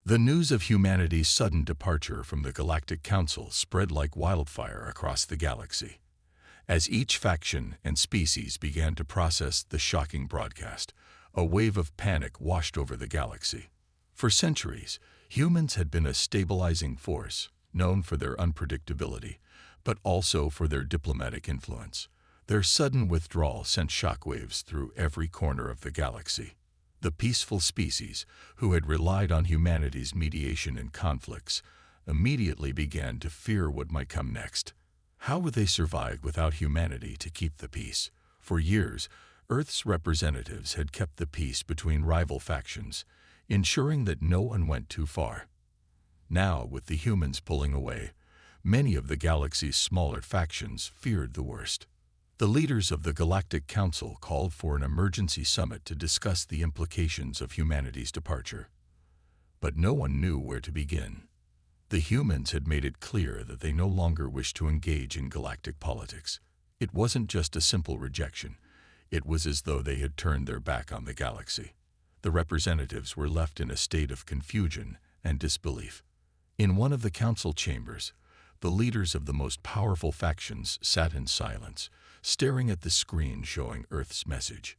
The news of humanity's sudden departure from the Galactic Council spread like wildfire across the galaxy. As each faction and species began to process the shocking broadcast, a wave of panic washed over the galaxy. For centuries, humans had been a stabilizing force, known for their unpredictability, but also for their diplomatic influence. Their sudden withdrawal sent shockwaves through every corner of the galaxy. The peaceful species, who had relied on humanity's mediation in conflicts, immediately began to fear what might come next. How would they survive without humanity to keep the peace? For years, Earth's representatives had kept the peace between rival factions, ensuring that no one went too far. Now, with the humans pulling away, many of the galaxy's smaller factions feared the worst. The leaders of the Galactic Council called for an emergency summit to discuss the implications of humanity's departure. But no one knew where to begin. The humans had made it clear that they no longer wished to engage in galactic politics. It wasn't just a simple rejection. It was as though they had turned their back on the galaxy. The representatives were left in a state of confusion and disbelief. In one of the council chambers, the leaders of the most powerful factions sat in silence, staring at the screen showing Earth's message.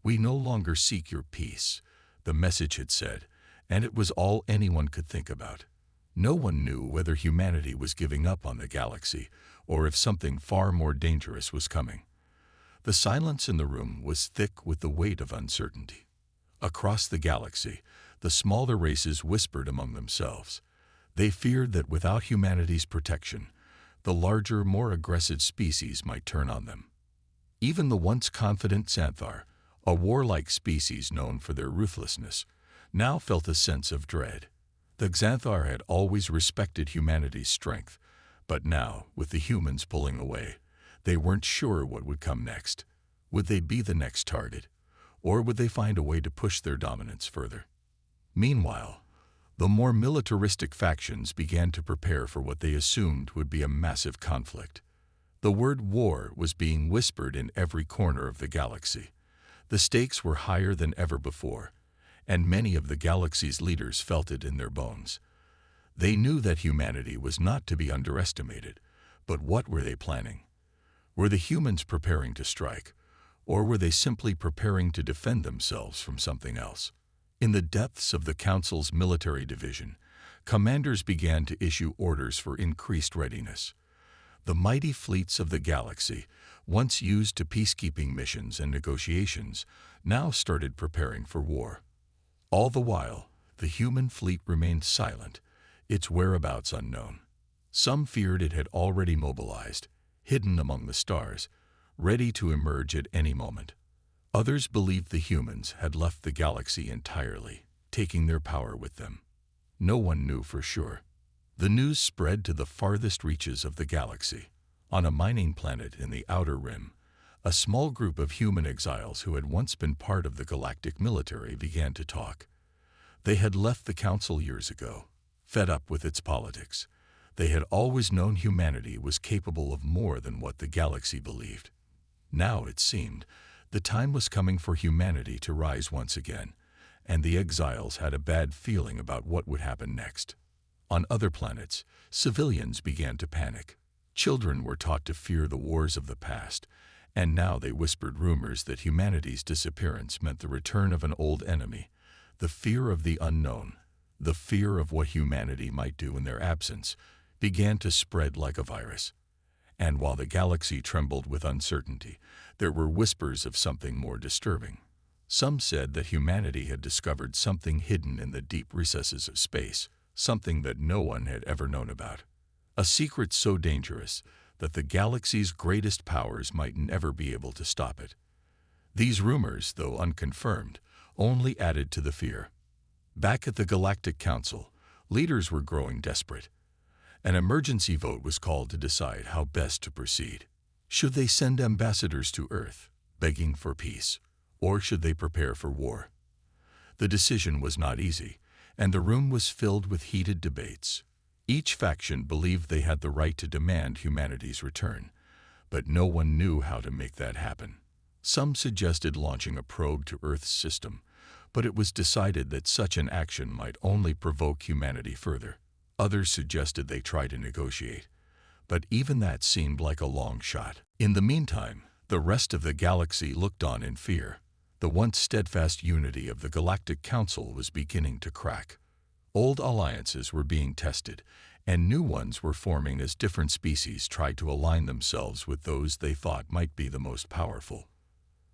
"We no longer seek your peace," the message had said, and it was all anyone could think about. No one knew whether humanity was giving up on the galaxy or if something far more dangerous was coming. The silence in the room was thick with the weight of uncertainty. Across the galaxy, the smaller races whispered among themselves. They feared that without humanity's protection, the larger, more aggressive species might turn on them. Even the once confident Xanthar, a warlike species known for their ruthlessness, now felt a sense of dread. The Xanthar had always respected humanity's strength, but now, with the humans pulling away, they weren't sure what would come next. Would they be the next target, or would they find a way to push their dominance further? Meanwhile, the more militaristic factions began to prepare for what they assumed would be a massive conflict. The word war was being whispered in every corner of the galaxy. The stakes were higher than ever before, and many of the galaxy's leaders felt it in their bones. They knew that humanity was not to be underestimated, but what were they planning? Were the humans preparing to strike, or were they simply preparing to defend themselves from something else? In the depths of the Council's military division, commanders began to issue orders for increased readiness. The mighty fleets of the galaxy, once used to peacekeeping missions and negotiations, now started preparing for war. All the while, the human fleet remained silent, its whereabouts unknown. Some feared it had already mobilized, hidden among the stars, ready to emerge at any moment. Others believed the humans had left the galaxy entirely, taking their power with them. No one knew for sure. The news spread to the farthest reaches of the galaxy. On a mining planet in the outer rim, a small group of human exiles who had once been part of the galactic military began to talk. They had left the council years ago, fed up with its politics. They had always known humanity was capable of more than what the galaxy believed. Now, it seemed, the time was coming for humanity to rise once again, and the exiles had a bad feeling about what would happen next. On other planets, civilians began to panic. Children were taught to fear the wars of the past, and now they whispered rumors that humanity's disappearance meant the return of an old enemy, the fear of the unknown, the fear of what humanity might do in their absence, began to spread like a virus. And while the galaxy trembled with uncertainty, there were whispers of something more disturbing. Some said that humanity had discovered something hidden in the deep recesses of space, something that no one had ever known about. A secret so dangerous that the galaxy's greatest powers might never be able to stop it. These rumors, though unconfirmed, only added to the fear. Back at the Galactic Council, leaders were growing desperate. An emergency vote was called to decide how best to proceed. Should they send ambassadors to Earth, begging for peace, or should they prepare for war? The decision was not easy, and the room was filled with heated debates. Each faction believed they had the right to demand humanity's return, but no one knew how to make that happen. Some suggested launching a probe to Earth's system, but it was decided that such an action might only provoke humanity further. Others suggested they try to negotiate, but even that seemed like a long shot. In the meantime, the rest of the galaxy looked on in fear. The once steadfast unity of the Galactic Council was beginning to crack. Old alliances were being tested, and new ones were forming as different species tried to align themselves with those they thought might be the most powerful.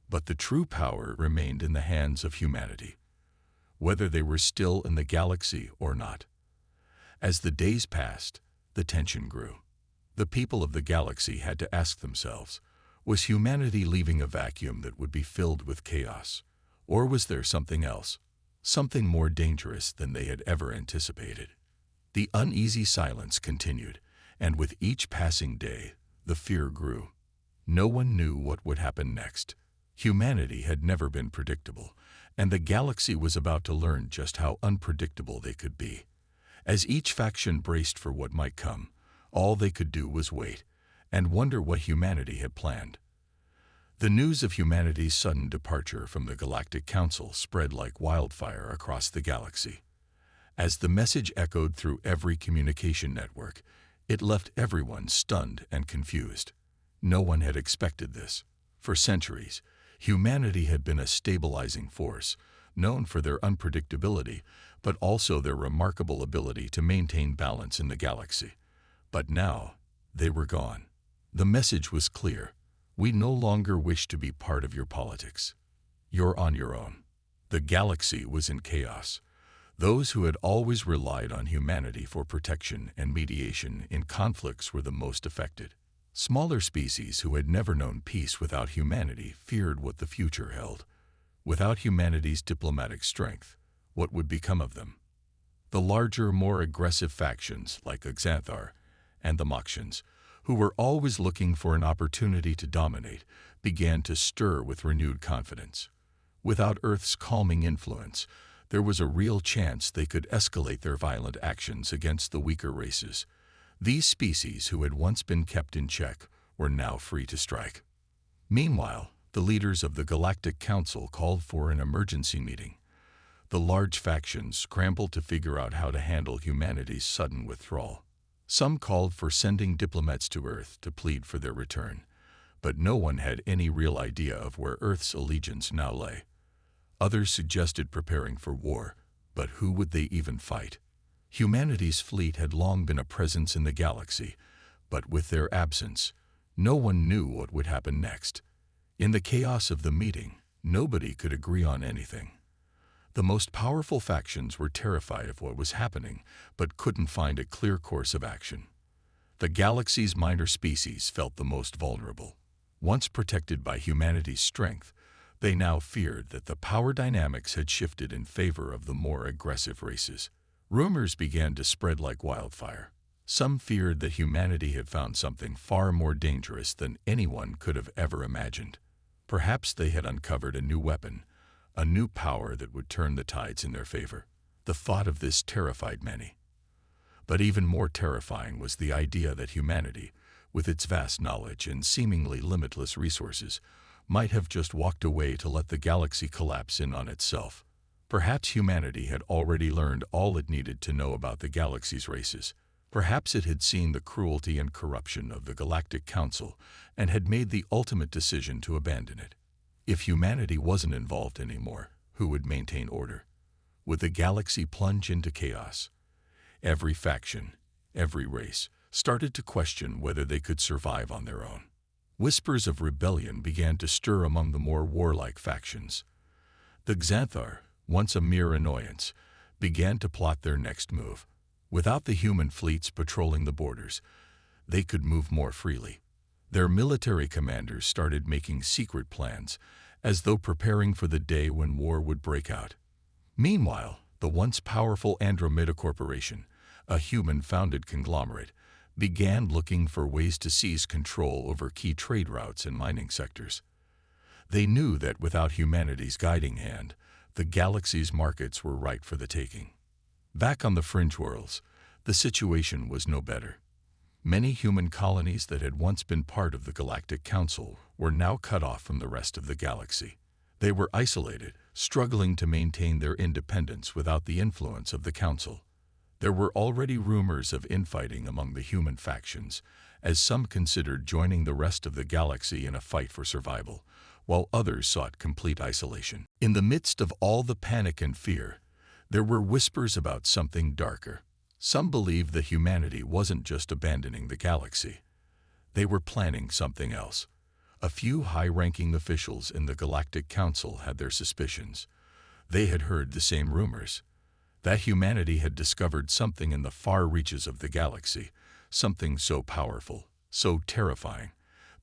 But the true power remained in the hands of humanity, whether they were still in the galaxy or not. As the days passed, the tension grew. The people of the galaxy had to ask themselves, was humanity leaving a vacuum that would be filled with chaos? Or was there something else, something more dangerous than they had ever anticipated? The uneasy silence continued, and with each passing day, the fear grew. No one knew what would happen next. Humanity had never been predictable, and the galaxy was about to learn just how unpredictable they could be. As each faction braced for what might come, all they could do was wait and wonder what humanity had planned. The news of humanity's sudden departure from the Galactic Council spread like wildfire across the galaxy. As the message echoed through every communication network, it left everyone stunned and confused. No one had expected this. For centuries, humanity had been a stabilizing force, known for their unpredictability, but also their remarkable ability to maintain balance in the galaxy. But now, they were gone. The message was clear. We no longer wish to be part of your politics. You're on your own. The galaxy was in chaos. Those who had always relied on humanity for protection and mediation in conflicts were the most affected. Smaller species who had never known peace without humanity feared what the future held. Without humanity's diplomatic strength, what would become of them? The larger, more aggressive factions like Xanthar and the Moxians, who were always looking for an opportunity to dominate, began to stir with renewed confidence. Without Earth's calming influence, there was a real chance they could escalate their violent actions against the weaker races. These species, who had once been kept in check, were now free to strike. Meanwhile, the leaders of the Galactic Council called for an emergency meeting. The large factions scrambled to figure out how to handle humanity's sudden withdrawal. Some called for sending diplomats to Earth to plead for their return, but no one had any real idea of where Earth's allegiance now lay. Others suggested preparing for war, but who would they even fight? Humanity's fleet had long been a presence in the galaxy, but with their absence, no one knew what would happen next. In the chaos of the meeting, nobody could agree on anything. The most powerful factions were terrified of what was happening, but couldn't find a clear course of action. The galaxy's minor species felt the most vulnerable. Once protected by humanity's strength, they now feared that the power dynamics had shifted in favor of the more aggressive races. Rumors began to spread like wildfire. Some feared that humanity had found something far more dangerous than anyone could have ever imagined. Perhaps they had uncovered a new weapon, a new power that would turn the tides in their favor. The thought of this terrified many. But even more terrifying was the idea that humanity, with its vast knowledge and seemingly limitless resources, might have just walked away to let the galaxy collapse in on itself. Perhaps humanity had already learned all it needed to know about the galaxy's races. Perhaps it had seen the cruelty and corruption of the Galactic Council and had made the ultimate decision to abandon it. If humanity wasn't involved anymore, who would maintain order? Would the galaxy plunge into chaos? Every faction, every race, started to question whether they could survive on their own. Whispers of rebellion began to stir among the more warlike factions. The Xanthar, once a mere annoyance, began to plot their next move. Without the human fleets patrolling the borders, they could move more freely. Their military commanders started making secret plans, as though preparing for the day when war would break out. Meanwhile, the once powerful Andromeda Corporation, a human-founded conglomerate, began looking for ways to seize control over key trade routes and mining sectors. They knew that without humanity's guiding hand, the galaxy's markets were ripe for the taking. Back on the fringe worlds, the situation was no better. Many human colonies that had once been part of the Galactic Council were now cut off from the rest of the galaxy. They were isolated, struggling to maintain their independence without the influence of the Council. There were already rumors of infighting among the human factions, as some considered joining the rest of the galaxy in a fight for survival, while others sought complete isolation. In the midst of all the panic and fear, there were whispers about something darker. Some believed that humanity wasn't just abandoning the galaxy. They were planning something else. A few high-ranking officials in the Galactic Council had their suspicions. They had heard the same rumors, that humanity had discovered something in the far reaches of the galaxy, something so powerful, so terrifying,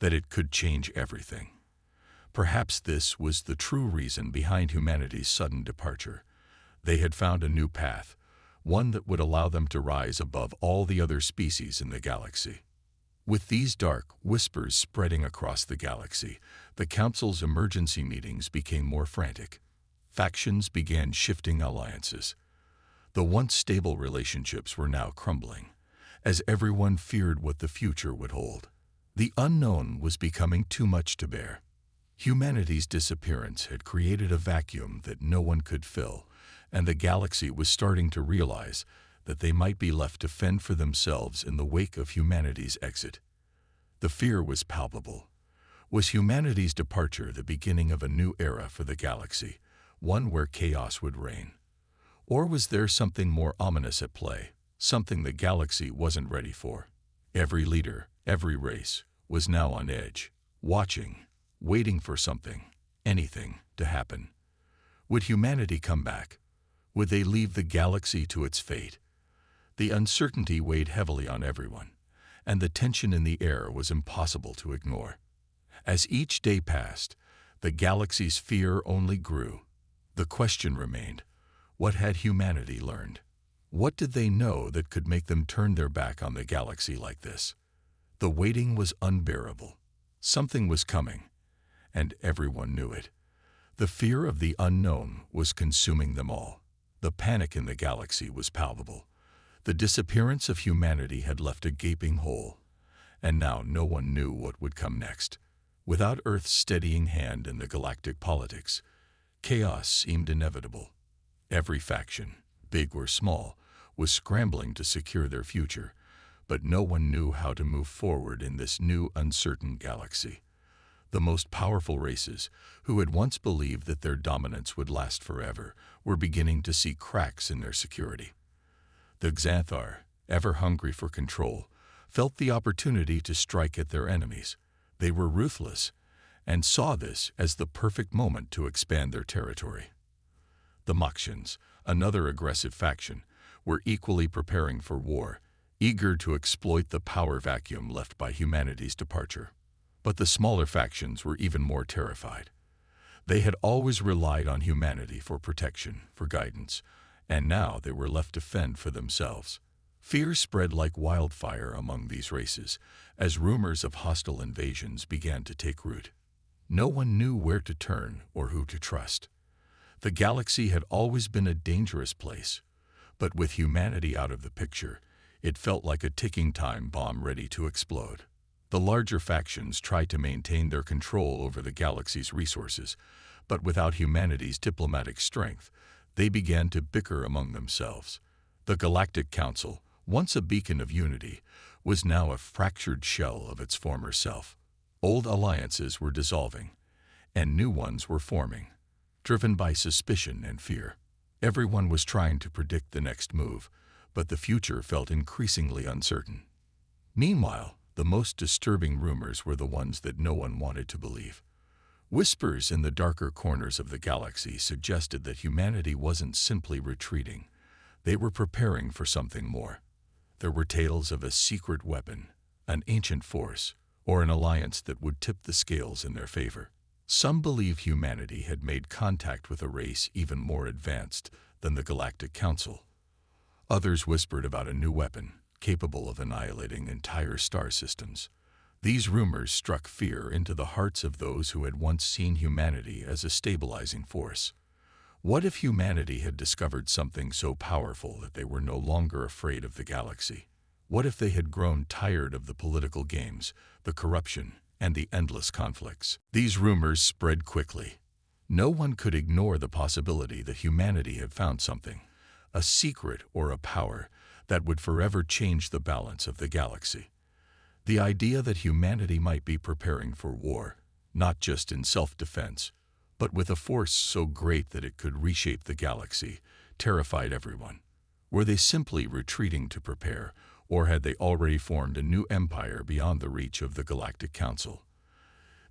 that it could change everything. Perhaps this was the true reason behind humanity's sudden departure. They had found a new path, one that would allow them to rise above all the other species in the galaxy. With these dark whispers spreading across the galaxy, the Council's emergency meetings became more frantic. Factions began shifting alliances. The once stable relationships were now crumbling, as everyone feared what the future would hold. The unknown was becoming too much to bear. Humanity's disappearance had created a vacuum that no one could fill, and the galaxy was starting to realize that they might be left to fend for themselves in the wake of humanity's exit. The fear was palpable. Was humanity's departure the beginning of a new era for the galaxy, one where chaos would reign? Or was there something more ominous at play, something the galaxy wasn't ready for? Every leader, every race, was now on edge, watching, waiting for something, anything, to happen. Would humanity come back? Would they leave the galaxy to its fate? The uncertainty weighed heavily on everyone, and the tension in the air was impossible to ignore. As each day passed, the galaxy's fear only grew. The question remained, what had humanity learned? What did they know that could make them turn their back on the galaxy like this? The waiting was unbearable. Something was coming, and everyone knew it. The fear of the unknown was consuming them all. The panic in the galaxy was palpable. The disappearance of humanity had left a gaping hole, and now no one knew what would come next. Without Earth's steadying hand in the galactic politics, chaos seemed inevitable. Every faction, big or small, was scrambling to secure their future, but no one knew how to move forward in this new, uncertain galaxy. The most powerful races, who had once believed that their dominance would last forever, were beginning to see cracks in their security. The Xanthar, ever hungry for control, felt the opportunity to strike at their enemies. They were ruthless, and saw this as the perfect moment to expand their territory. The Moxians, another aggressive faction, were equally preparing for war, eager to exploit the power vacuum left by humanity's departure. But the smaller factions were even more terrified. They had always relied on humanity for protection, for guidance, and now they were left to fend for themselves. Fear spread like wildfire among these races, as rumors of hostile invasions began to take root. No one knew where to turn or who to trust. The galaxy had always been a dangerous place, but with humanity out of the picture, it felt like a ticking time bomb ready to explode. The larger factions tried to maintain their control over the galaxy's resources, but without humanity's diplomatic strength, they began to bicker among themselves. The Galactic Council, once a beacon of unity, was now a fractured shell of its former self. Old alliances were dissolving, and new ones were forming, driven by suspicion and fear. Everyone was trying to predict the next move, but the future felt increasingly uncertain. Meanwhile, the most disturbing rumors were the ones that no one wanted to believe. Whispers in the darker corners of the galaxy suggested that humanity wasn't simply retreating. They were preparing for something more. There were tales of a secret weapon, an ancient force, or an alliance that would tip the scales in their favor. Some believed humanity had made contact with a race even more advanced than the Galactic Council. Others whispered about a new weapon, capable of annihilating entire star systems. These rumors struck fear into the hearts of those who had once seen humanity as a stabilizing force. What if humanity had discovered something so powerful that they were no longer afraid of the galaxy? What if they had grown tired of the political games, the corruption, and the endless conflicts? These rumors spread quickly. No one could ignore the possibility that humanity had found something, a secret or a power, that would forever change the balance of the galaxy. The idea that humanity might be preparing for war, not just in self-defense, but with a force so great that it could reshape the galaxy, terrified everyone. Were they simply retreating to prepare, or had they already formed a new empire beyond the reach of the Galactic Council?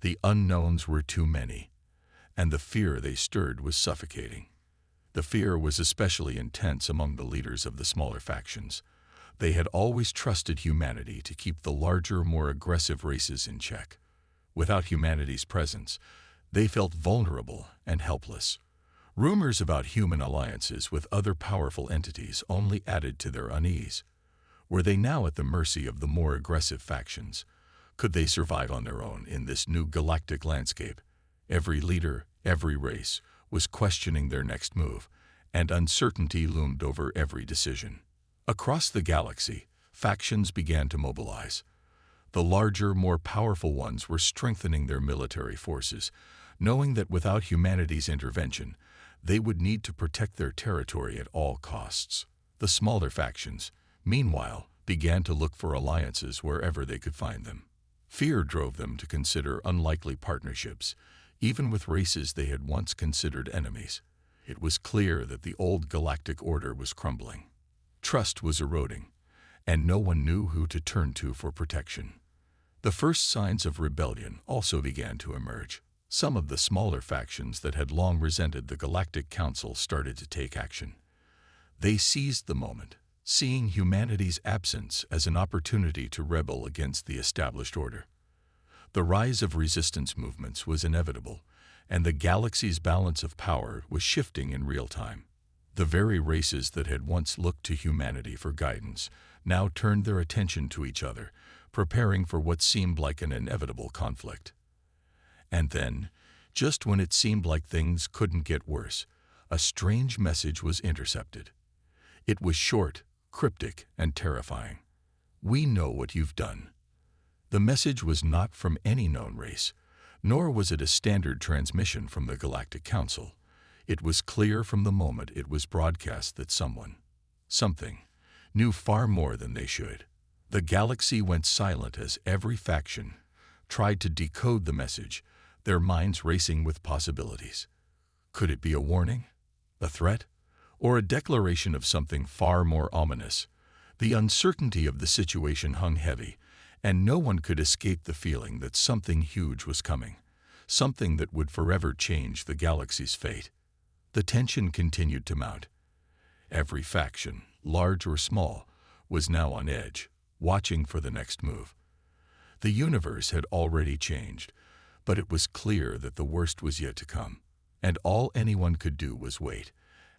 The unknowns were too many, and the fear they stirred was suffocating. The fear was especially intense among the leaders of the smaller factions. They had always trusted humanity to keep the larger, more aggressive races in check. Without humanity's presence, they felt vulnerable and helpless. Rumors about human alliances with other powerful entities only added to their unease. Were they now at the mercy of the more aggressive factions? Could they survive on their own in this new galactic landscape? Every leader, every race, was questioning their next move, and uncertainty loomed over every decision. Across the galaxy, factions began to mobilize. The larger, more powerful ones were strengthening their military forces, knowing that without humanity's intervention, they would need to protect their territory at all costs. The smaller factions, meanwhile, began to look for alliances wherever they could find them. Fear drove them to consider unlikely partnerships, even with races they had once considered enemies. It was clear that the old galactic order was crumbling. Trust was eroding, and no one knew who to turn to for protection. The first signs of rebellion also began to emerge. Some of the smaller factions that had long resented the Galactic Council started to take action. They seized the moment, seeing humanity's absence as an opportunity to rebel against the established order. The rise of resistance movements was inevitable, and the galaxy's balance of power was shifting in real time. The very races that had once looked to humanity for guidance now turned their attention to each other, preparing for what seemed like an inevitable conflict. And then, just when it seemed like things couldn't get worse, a strange message was intercepted. It was short, cryptic, and terrifying. "We know what you've done." The message was not from any known race, nor was it a standard transmission from the Galactic Council. It was clear from the moment it was broadcast that something, knew far more than they should. The galaxy went silent as every faction tried to decode the message, their minds racing with possibilities. Could it be a warning, a threat, or a declaration of something far more ominous? The uncertainty of the situation hung heavy, and no one could escape the feeling that something huge was coming, something that would forever change the galaxy's fate. The tension continued to mount. Every faction, large or small, was now on edge, watching for the next move. The universe had already changed, but it was clear that the worst was yet to come, and all anyone could do was wait,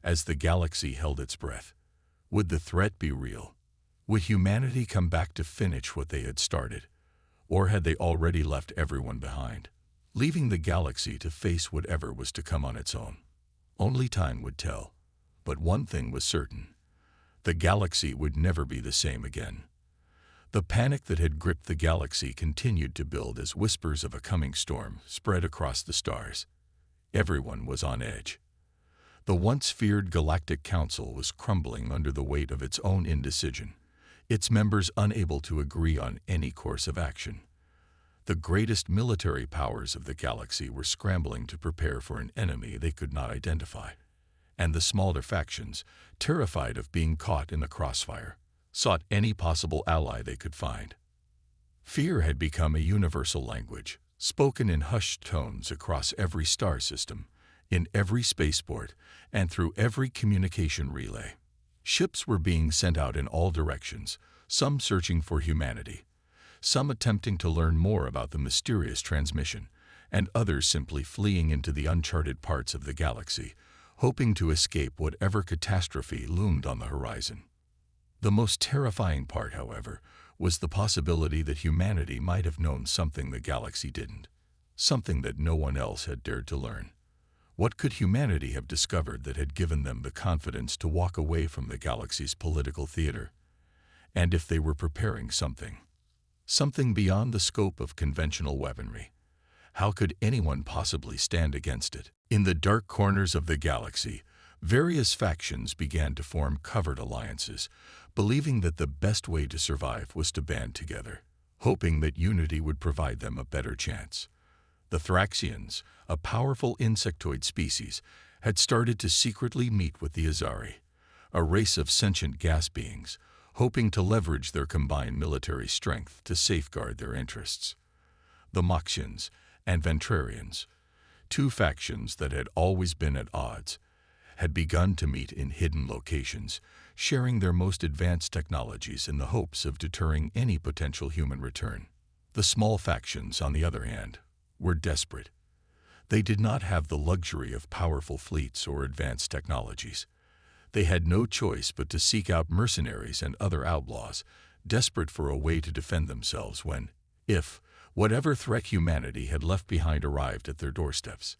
as the galaxy held its breath. Would the threat be real? Would humanity come back to finish what they had started? Or had they already left everyone behind, leaving the galaxy to face whatever was to come on its own? Only time would tell. But one thing was certain. The galaxy would never be the same again. The panic that had gripped the galaxy continued to build as whispers of a coming storm spread across the stars. Everyone was on edge. The once feared Galactic Council was crumbling under the weight of its own indecision, its members unable to agree on any course of action. The greatest military powers of the galaxy were scrambling to prepare for an enemy they could not identify, and the smaller factions, terrified of being caught in the crossfire, sought any possible ally they could find. Fear had become a universal language, spoken in hushed tones across every star system, in every spaceport, and through every communication relay. Ships were being sent out in all directions, some searching for humanity, some attempting to learn more about the mysterious transmission, and others simply fleeing into the uncharted parts of the galaxy, hoping to escape whatever catastrophe loomed on the horizon. The most terrifying part, however, was the possibility that humanity might have known something the galaxy didn't, something that no one else had dared to learn. What could humanity have discovered that had given them the confidence to walk away from the galaxy's political theater? And if they were preparing something beyond the scope of conventional weaponry, how could anyone possibly stand against it? In the dark corners of the galaxy, various factions began to form covert alliances, believing that the best way to survive was to band together, hoping that unity would provide them a better chance. The Thraxians, a powerful insectoid species, had started to secretly meet with the Azari, a race of sentient gas beings, hoping to leverage their combined military strength to safeguard their interests. The Moxians and Ventrarians, two factions that had always been at odds, had begun to meet in hidden locations, sharing their most advanced technologies in the hopes of deterring any potential human return. The small factions, on the other hand, were desperate. They did not have the luxury of powerful fleets or advanced technologies. They had no choice but to seek out mercenaries and other outlaws, desperate for a way to defend themselves when, if, whatever threat humanity had left behind arrived at their doorsteps.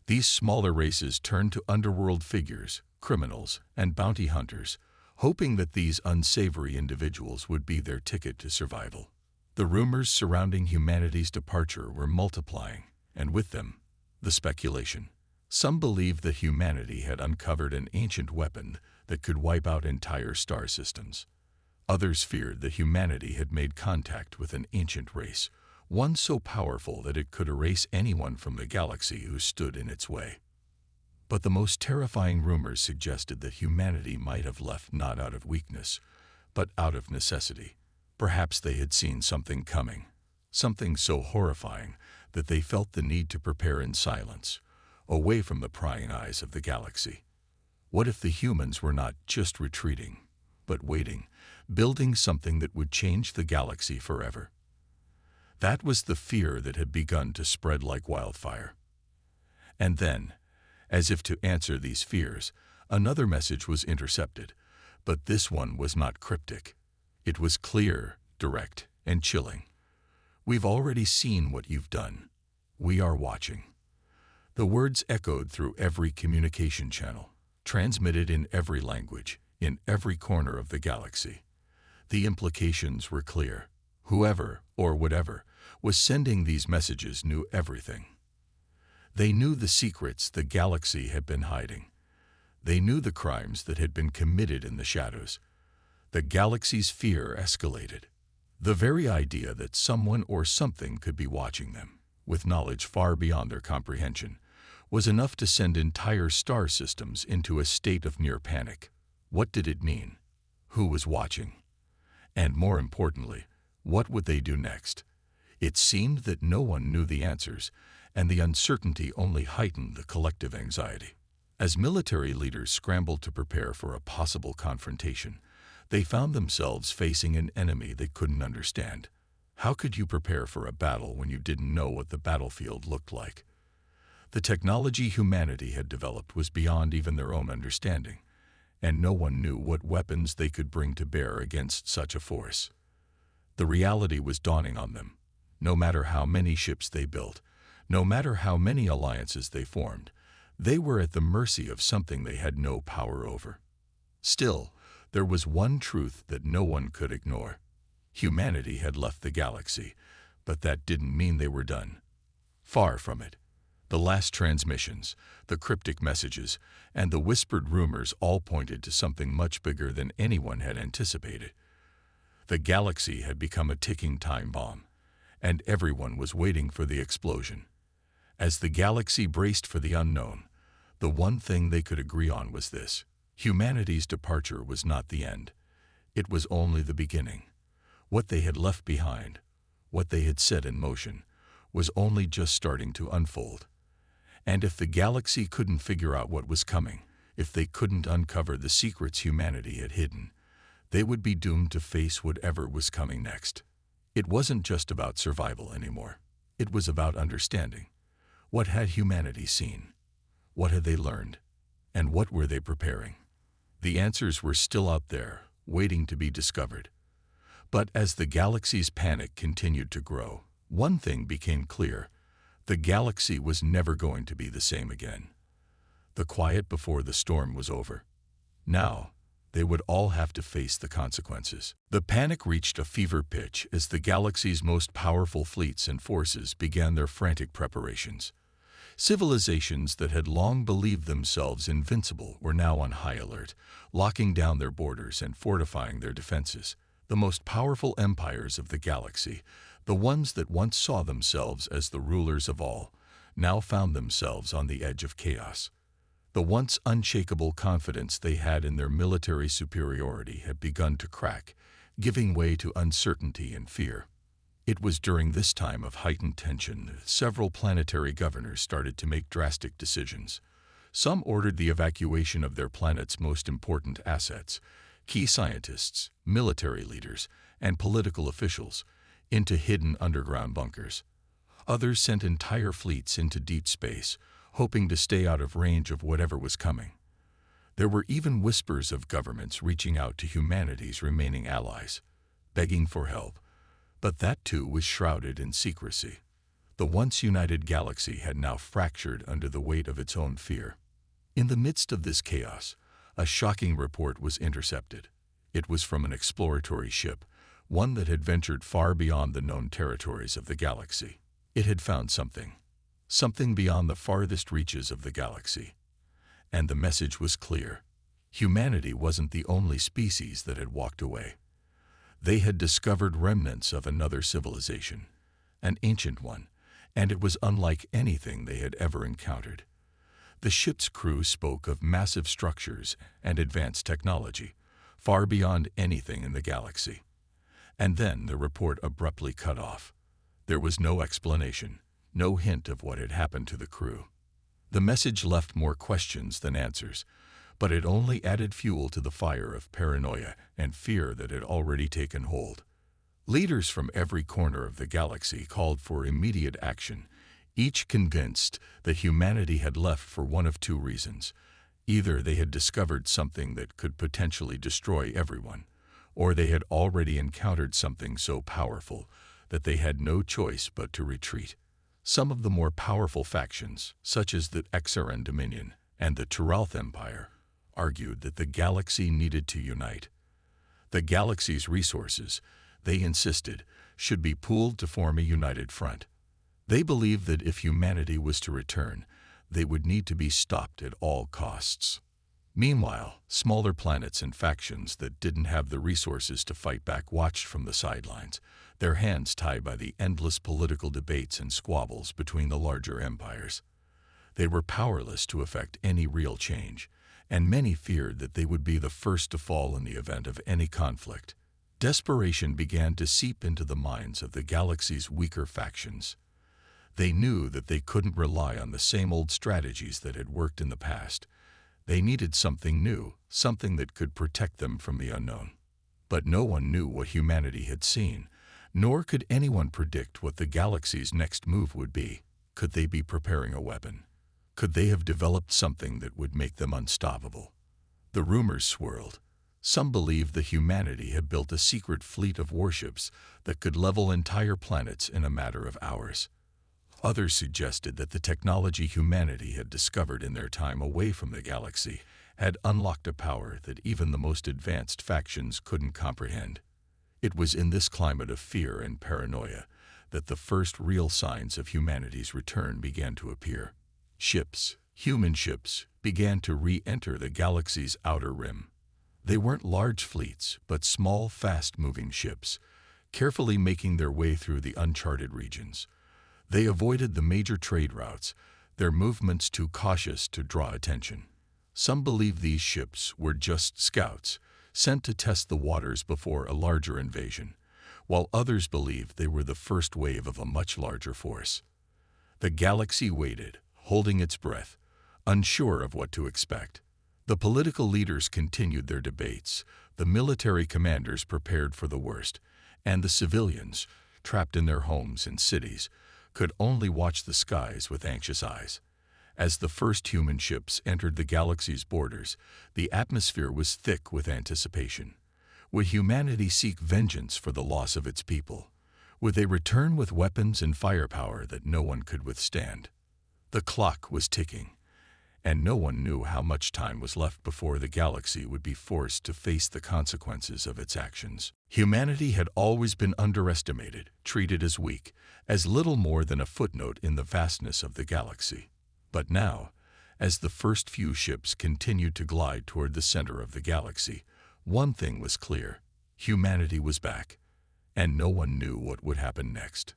These smaller races turned to underworld figures, criminals, and bounty hunters, hoping that these unsavory individuals would be their ticket to survival. The rumors surrounding humanity's departure were multiplying, and with them, the speculation. Some believed that humanity had uncovered an ancient weapon that could wipe out entire star systems. Others feared that humanity had made contact with an ancient race, one so powerful that it could erase anyone from the galaxy who stood in its way. But the most terrifying rumors suggested that humanity might have left not out of weakness, but out of necessity. Perhaps they had seen something coming, something so horrifying that they felt the need to prepare in silence, away from the prying eyes of the galaxy. What if the humans were not just retreating, but waiting, building something that would change the galaxy forever? That was the fear that had begun to spread like wildfire. And then, as if to answer these fears, another message was intercepted, but this one was not cryptic. It was clear, direct, and chilling. "We've already seen what you've done. We are watching." The words echoed through every communication channel, transmitted in every language, in every corner of the galaxy. The implications were clear. Whoever, or whatever, was sending these messages knew everything. They knew the secrets the galaxy had been hiding. They knew the crimes that had been committed in the shadows. The galaxy's fear escalated. The very idea that someone or something could be watching them, with knowledge far beyond their comprehension, was enough to send entire star systems into a state of near panic. What did it mean? Who was watching? And more importantly, what would they do next? It seemed that no one knew the answers, and the uncertainty only heightened the collective anxiety. As military leaders scrambled to prepare for a possible confrontation, they found themselves facing an enemy they couldn't understand. How could you prepare for a battle when you didn't know what the battlefield looked like? The technology humanity had developed was beyond even their own understanding, and no one knew what weapons they could bring to bear against such a force. The reality was dawning on them. No matter how many ships they built, no matter how many alliances they formed, they were at the mercy of something they had no power over. Still, there was one truth that no one could ignore. Humanity had left the galaxy, but that didn't mean they were done. Far from it. The last transmissions, the cryptic messages, and the whispered rumors all pointed to something much bigger than anyone had anticipated. The galaxy had become a ticking time bomb, and everyone was waiting for the explosion. As the galaxy braced for the unknown, the one thing they could agree on was this: humanity's departure was not the end. It was only the beginning. What they had left behind, what they had set in motion, was only just starting to unfold. And if the galaxy couldn't figure out what was coming, if they couldn't uncover the secrets humanity had hidden, they would be doomed to face whatever was coming next. It wasn't just about survival anymore. It was about understanding. What had humanity seen? What had they learned? And what were they preparing? The answers were still out there, waiting to be discovered. But as the galaxy's panic continued to grow, one thing became clear: the galaxy was never going to be the same again. The quiet before the storm was over. Now, they would all have to face the consequences. The panic reached a fever pitch as the galaxy's most powerful fleets and forces began their frantic preparations. Civilizations that had long believed themselves invincible were now on high alert, locking down their borders and fortifying their defenses. The most powerful empires of the galaxy, the ones that once saw themselves as the rulers of all, now found themselves on the edge of chaos. The once unshakable confidence they had in their military superiority had begun to crack, giving way to uncertainty and fear. It was during this time of heightened tension that several planetary governors started to make drastic decisions. Some ordered the evacuation of their planet's most important assets, key scientists, military leaders, and political officials, into hidden underground bunkers. Others sent entire fleets into deep space, hoping to stay out of range of whatever was coming. There were even whispers of governments reaching out to humanity's remaining allies, begging for help. But that too was shrouded in secrecy. The once united galaxy had now fractured under the weight of its own fear. In the midst of this chaos, a shocking report was intercepted. It was from an exploratory ship, one that had ventured far beyond the known territories of the galaxy. It had found something beyond the farthest reaches of the galaxy. And the message was clear. Humanity wasn't the only species that had walked away. They had discovered remnants of another civilization, an ancient one, and it was unlike anything they had ever encountered. The ship's crew spoke of massive structures and advanced technology, far beyond anything in the galaxy. And then the report abruptly cut off. There was no explanation, no hint of what had happened to the crew. The message left more questions than answers, but it only added fuel to the fire of paranoia and fear that had already taken hold. Leaders from every corner of the galaxy called for immediate action, each convinced that humanity had left for one of two reasons. Either they had discovered something that could potentially destroy everyone, or they had already encountered something so powerful that they had no choice but to retreat. Some of the more powerful factions, such as the Exaran Dominion and the Turalth Empire, argued that the galaxy needed to unite. The galaxy's resources, they insisted, should be pooled to form a united front. They believed that if humanity was to return, they would need to be stopped at all costs. Meanwhile, smaller planets and factions that didn't have the resources to fight back watched from the sidelines, their hands tied by the endless political debates and squabbles between the larger empires. They were powerless to effect any real change, and many feared that they would be the first to fall in the event of any conflict. Desperation began to seep into the minds of the galaxy's weaker factions. They knew that they couldn't rely on the same old strategies that had worked in the past. They needed something new, something that could protect them from the unknown. But no one knew what humanity had seen, nor could anyone predict what the galaxy's next move would be. Could they be preparing a weapon? Could they have developed something that would make them unstoppable? The rumors swirled. Some believed that humanity had built a secret fleet of warships that could level entire planets in a matter of hours. Others suggested that the technology humanity had discovered in their time away from the galaxy had unlocked a power that even the most advanced factions couldn't comprehend. It was in this climate of fear and paranoia that the first real signs of humanity's return began to appear. Ships, human ships, began to re-enter the galaxy's outer rim. They weren't large fleets, but small, fast-moving ships, carefully making their way through the uncharted regions. They avoided the major trade routes, their movements too cautious to draw attention. Some believed these ships were just scouts, sent to test the waters before a larger invasion, while others believed they were the first wave of a much larger force. The galaxy waited, holding its breath, unsure of what to expect. The political leaders continued their debates, the military commanders prepared for the worst, and the civilians, trapped in their homes and cities, could only watch the skies with anxious eyes. As the first human ships entered the galaxy's borders, the atmosphere was thick with anticipation. Would humanity seek vengeance for the loss of its people? Would they return with weapons and firepower that no one could withstand? The clock was ticking, and no one knew how much time was left before the galaxy would be forced to face the consequences of its actions. Humanity had always been underestimated, treated as weak, as little more than a footnote in the vastness of the galaxy. But now, as the first few ships continued to glide toward the center of the galaxy, one thing was clear: humanity was back, and no one knew what would happen next.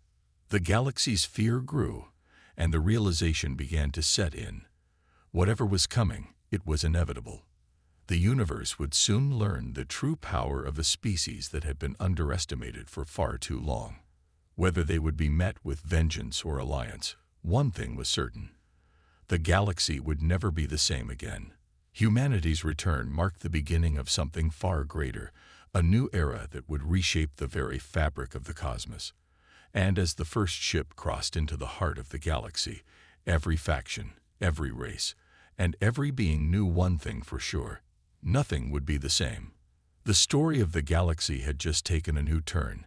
The galaxy's fear grew, and the realization began to set in. Whatever was coming, it was inevitable. The universe would soon learn the true power of a species that had been underestimated for far too long. Whether they would be met with vengeance or alliance, one thing was certain: the galaxy would never be the same again. Humanity's return marked the beginning of something far greater, a new era that would reshape the very fabric of the cosmos. And as the first ship crossed into the heart of the galaxy, every faction, every race, and every being knew one thing for sure: nothing would be the same. The story of the galaxy had just taken a new turn,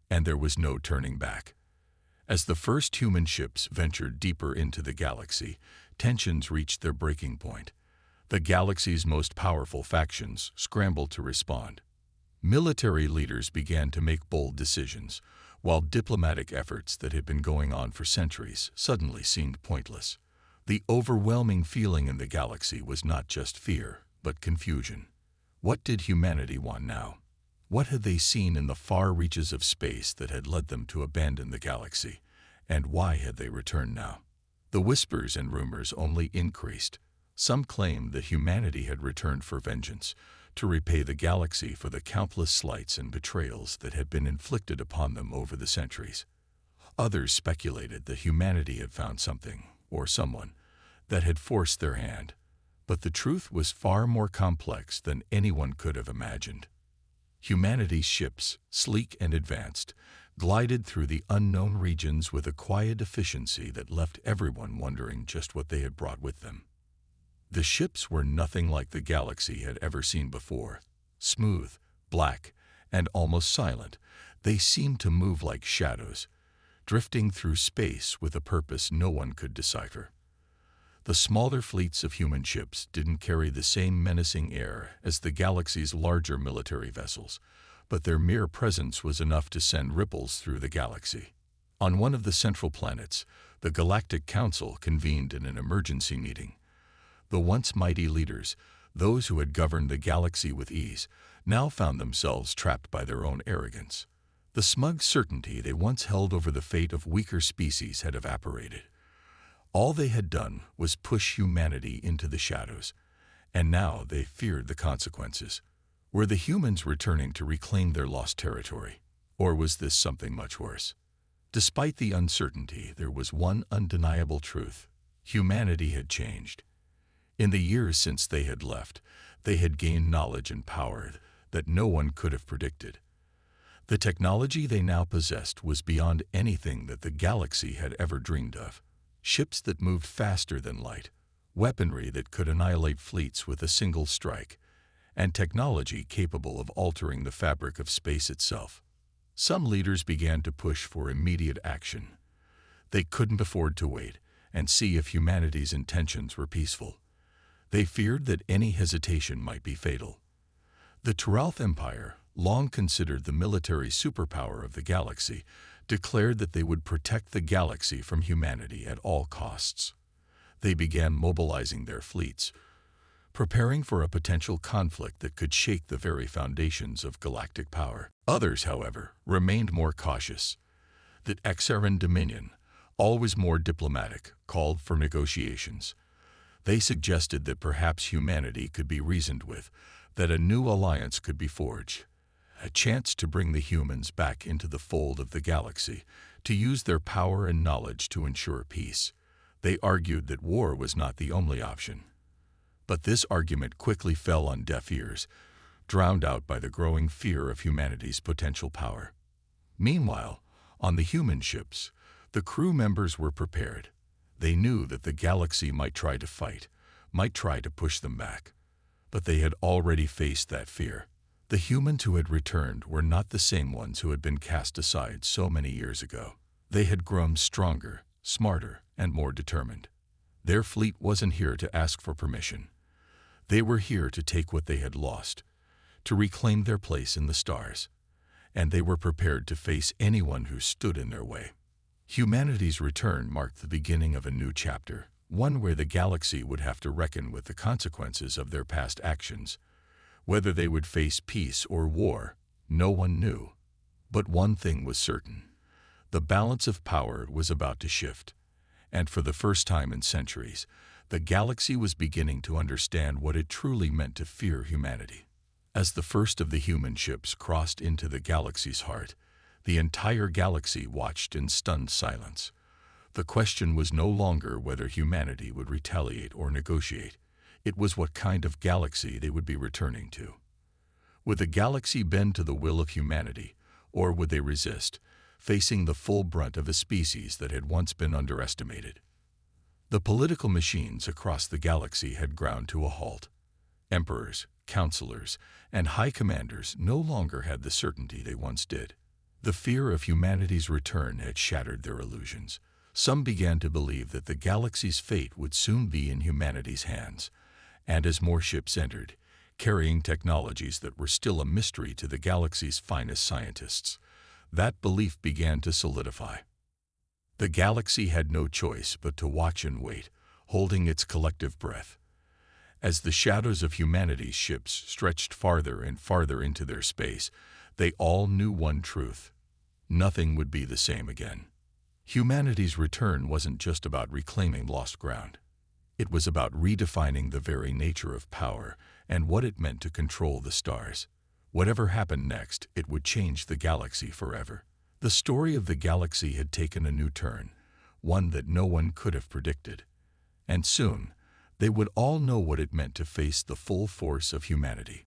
and there was no turning back. As the first human ships ventured deeper into the galaxy, tensions reached their breaking point. The galaxy's most powerful factions scrambled to respond. Military leaders began to make bold decisions, while diplomatic efforts that had been going on for centuries suddenly seemed pointless. The overwhelming feeling in the galaxy was not just fear, but confusion. What did humanity want now? What had they seen in the far reaches of space that had led them to abandon the galaxy? And why had they returned now? The whispers and rumors only increased. Some claimed that humanity had returned for vengeance, to repay the galaxy for the countless slights and betrayals that had been inflicted upon them over the centuries. Others speculated that humanity had found something, or someone, that had forced their hand. But the truth was far more complex than anyone could have imagined. Humanity's ships, sleek and advanced, glided through the unknown regions with a quiet efficiency that left everyone wondering just what they had brought with them. The ships were nothing like the galaxy had ever seen before. Smooth, black, and almost silent, they seemed to move like shadows, drifting through space with a purpose no one could decipher. The smaller fleets of human ships didn't carry the same menacing air as the galaxy's larger military vessels, but their mere presence was enough to send ripples through the galaxy. On one of the central planets, the Galactic Council convened in an emergency meeting. The once mighty leaders, those who had governed the galaxy with ease, now found themselves trapped by their own arrogance. The smug certainty they once held over the fate of weaker species had evaporated. All they had done was push humanity into the shadows, and now they feared the consequences. Were the humans returning to reclaim their lost territory, or was this something much worse? Despite the uncertainty, there was one undeniable truth: humanity had changed. In the years since they had left, they had gained knowledge and power that no one could have predicted. The technology they now possessed was beyond anything that the galaxy had ever dreamed of. Ships that moved faster than light, weaponry that could annihilate fleets with a single strike, and technology capable of altering the fabric of space itself. Some leaders began to push for immediate action. They couldn't afford to wait and see if humanity's intentions were peaceful. They feared that any hesitation might be fatal. The Teralth Empire, long considered the military superpower of the galaxy, declared that they would protect the galaxy from humanity at all costs. They began mobilizing their fleets, preparing for a potential conflict that could shake the very foundations of galactic power. Others, however, remained more cautious. The Exaran Dominion, always more diplomatic, called for negotiations. They suggested that perhaps humanity could be reasoned with, that a new alliance could be forged, a chance to bring the humans back into the fold of the galaxy, to use their power and knowledge to ensure peace. They argued that war was not the only option. But this argument quickly fell on deaf ears, drowned out by the growing fear of humanity's potential power. Meanwhile, on the human ships, the crew members were prepared. They knew that the galaxy might try to fight, might try to push them back. But they had already faced that fear. The humans who had returned were not the same ones who had been cast aside so many years ago. They had grown stronger, smarter, and more determined. Their fleet wasn't here to ask for permission. They were here to take what they had lost, to reclaim their place in the stars. And they were prepared to face anyone who stood in their way. Humanity's return marked the beginning of a new chapter, one where the galaxy would have to reckon with the consequences of their past actions. Whether they would face peace or war, no one knew. But one thing was certain. The balance of power was about to shift. And for the first time in centuries, the galaxy was beginning to understand what it truly meant to fear humanity. As the first of the human ships crossed into the galaxy's heart, the entire galaxy watched in stunned silence. The question was no longer whether humanity would retaliate or negotiate. It was what kind of galaxy they would be returning to. Would the galaxy bend to the will of humanity, or would they resist, facing the full brunt of a species that had once been underestimated? The political machines across the galaxy had ground to a halt. Emperors, counselors, and high commanders no longer had the certainty they once did. The fear of humanity's return had shattered their illusions. Some began to believe that the galaxy's fate would soon be in humanity's hands, and as more ships entered, carrying technologies that were still a mystery to the galaxy's finest scientists, that belief began to solidify. The galaxy had no choice but to watch and wait, holding its collective breath. As the shadows of humanity's ships stretched farther and farther into their space, they all knew one truth: nothing would be the same again. Humanity's return wasn't just about reclaiming lost ground. It was about redefining the very nature of power and what it meant to control the stars. Whatever happened next, it would change the galaxy forever. The story of the galaxy had taken a new turn, one that no one could have predicted. And soon, they would all know what it meant to face the full force of humanity.